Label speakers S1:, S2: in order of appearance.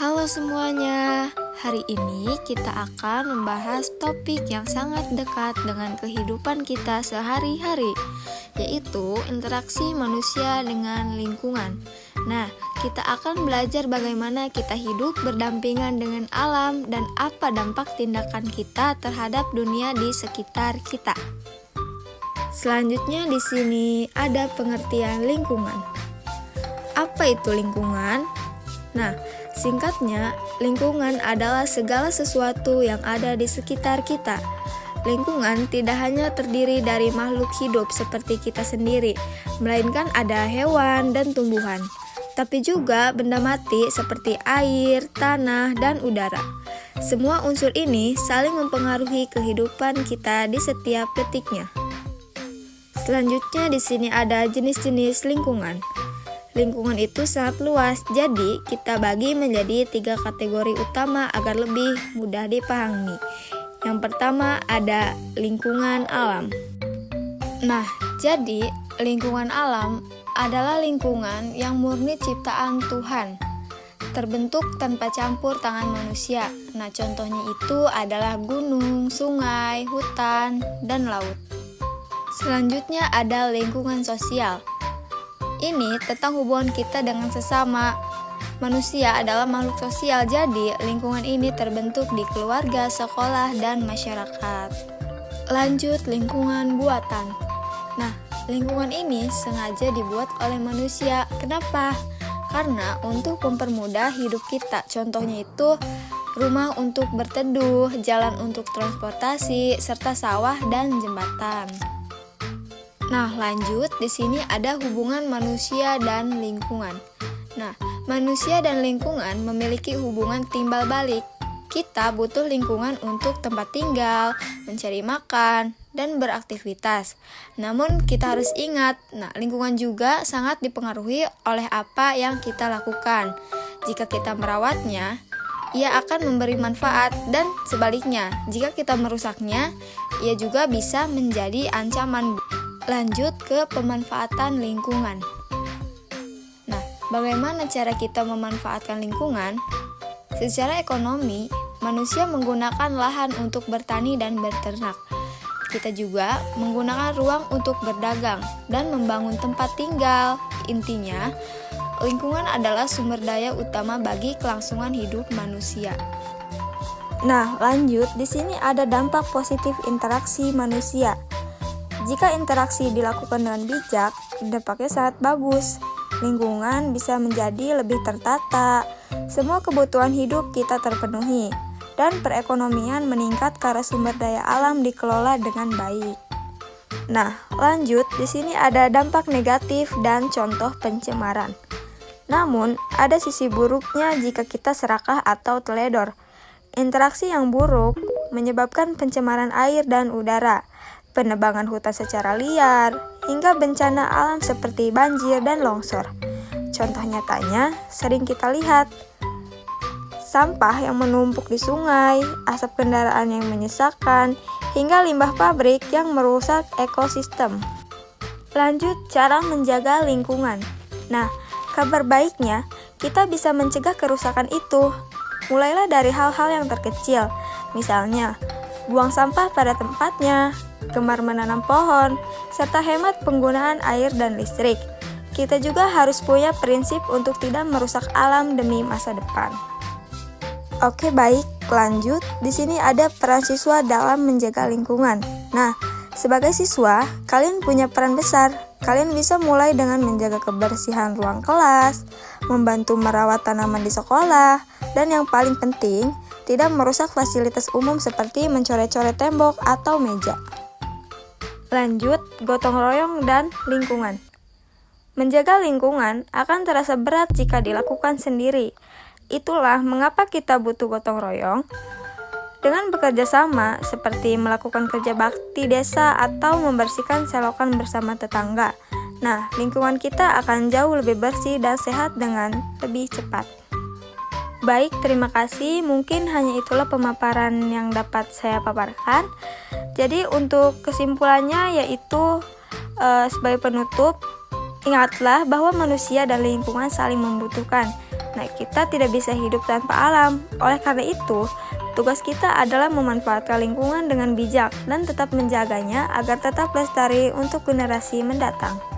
S1: Halo semuanya, hari ini kita akan membahas topik yang sangat dekat dengan kehidupan kita sehari-hari, yaitu interaksi manusia dengan lingkungan. Nah, kita akan belajar bagaimana kita hidup berdampingan dengan alam dan apa dampak tindakan kita terhadap dunia di sekitar kita. Selanjutnya di sini ada pengertian lingkungan. Apa itu lingkungan? Nah, singkatnya, lingkungan adalah segala sesuatu yang ada di sekitar kita. Lingkungan tidak hanya terdiri dari makhluk hidup seperti kita sendiri, melainkan ada hewan dan tumbuhan, tapi juga benda mati seperti air, tanah, dan udara. Semua unsur ini saling mempengaruhi kehidupan kita di setiap detiknya. Selanjutnya di sini ada jenis-jenis lingkungan. Lingkungan itu sangat luas, jadi kita bagi menjadi 3 kategori utama agar lebih mudah dipahami. Yang pertama ada lingkungan alam. Nah, jadi lingkungan alam adalah lingkungan yang murni ciptaan Tuhan, terbentuk tanpa campur tangan manusia. Nah, contohnya itu adalah gunung, sungai, hutan, dan laut. Selanjutnya ada lingkungan sosial. Ini tentang hubungan kita dengan sesama. Manusia adalah makhluk sosial, jadi lingkungan ini terbentuk di keluarga, sekolah, dan masyarakat. Lanjut, lingkungan buatan. Nah, lingkungan ini sengaja dibuat oleh manusia. Kenapa? Karena untuk mempermudah hidup kita. Contohnya itu rumah untuk berteduh, jalan untuk transportasi, serta sawah dan jembatan. Nah, lanjut, di sini ada hubungan manusia dan lingkungan. Nah, manusia dan lingkungan memiliki hubungan timbal balik. Kita butuh lingkungan untuk tempat tinggal, mencari makan, dan beraktivitas. Namun, kita harus ingat, lingkungan juga sangat dipengaruhi oleh apa yang kita lakukan. Jika kita merawatnya, ia akan memberi manfaat, dan sebaliknya, jika kita merusaknya, ia juga bisa menjadi ancaman. Lanjut ke pemanfaatan lingkungan. Nah, bagaimana cara kita memanfaatkan lingkungan? Secara ekonomi, manusia menggunakan lahan untuk bertani dan berternak. Kita juga menggunakan ruang untuk berdagang dan membangun tempat tinggal. Intinya, lingkungan adalah sumber daya utama bagi kelangsungan hidup manusia. Nah, lanjut, di sini ada dampak positif interaksi manusia. Jika interaksi dilakukan dengan bijak, dampaknya sangat bagus. Lingkungan bisa menjadi lebih tertata, semua kebutuhan hidup kita terpenuhi, dan perekonomian meningkat karena sumber daya alam dikelola dengan baik. Nah, lanjut, di sini ada dampak negatif dan contoh pencemaran. Namun, ada sisi buruknya jika kita serakah atau teledor. Interaksi yang buruk menyebabkan pencemaran air dan udara, penebangan hutan secara liar, hingga bencana alam seperti banjir dan longsor. Contoh nyatanya sering kita lihat. Sampah yang menumpuk di sungai, asap kendaraan yang menyesakkan, hingga limbah pabrik yang merusak ekosistem. Lanjut, cara menjaga lingkungan. Nah, kabar baiknya, kita bisa mencegah kerusakan itu. Mulailah dari hal-hal yang terkecil, misalnya buang sampah pada tempatnya, gemar menanam pohon, serta hemat penggunaan air dan listrik. Kita juga harus punya prinsip untuk tidak merusak alam demi masa depan. Oke, baik, lanjut. Di sini ada peran siswa dalam menjaga lingkungan. Nah, sebagai siswa, kalian punya peran besar. Kalian bisa mulai dengan menjaga kebersihan ruang kelas, membantu merawat tanaman di sekolah, dan yang paling penting, tidak merusak fasilitas umum seperti mencoret-coret tembok atau meja. Lanjut, gotong royong dan lingkungan. Menjaga lingkungan akan terasa berat jika dilakukan sendiri. Itulah mengapa kita butuh gotong royong. Dengan bekerja sama, seperti melakukan kerja bakti desa atau membersihkan selokan bersama tetangga, lingkungan kita akan jauh lebih bersih dan sehat dengan lebih cepat. Baik, terima kasih. Mungkin hanya itulah pemaparan yang dapat saya paparkan. Jadi untuk kesimpulannya yaitu sebagai penutup, ingatlah bahwa manusia dan lingkungan saling membutuhkan. Nah, kita tidak bisa hidup tanpa alam. Oleh karena itu, tugas kita adalah memanfaatkan lingkungan dengan bijak dan tetap menjaganya agar tetap lestari untuk generasi mendatang.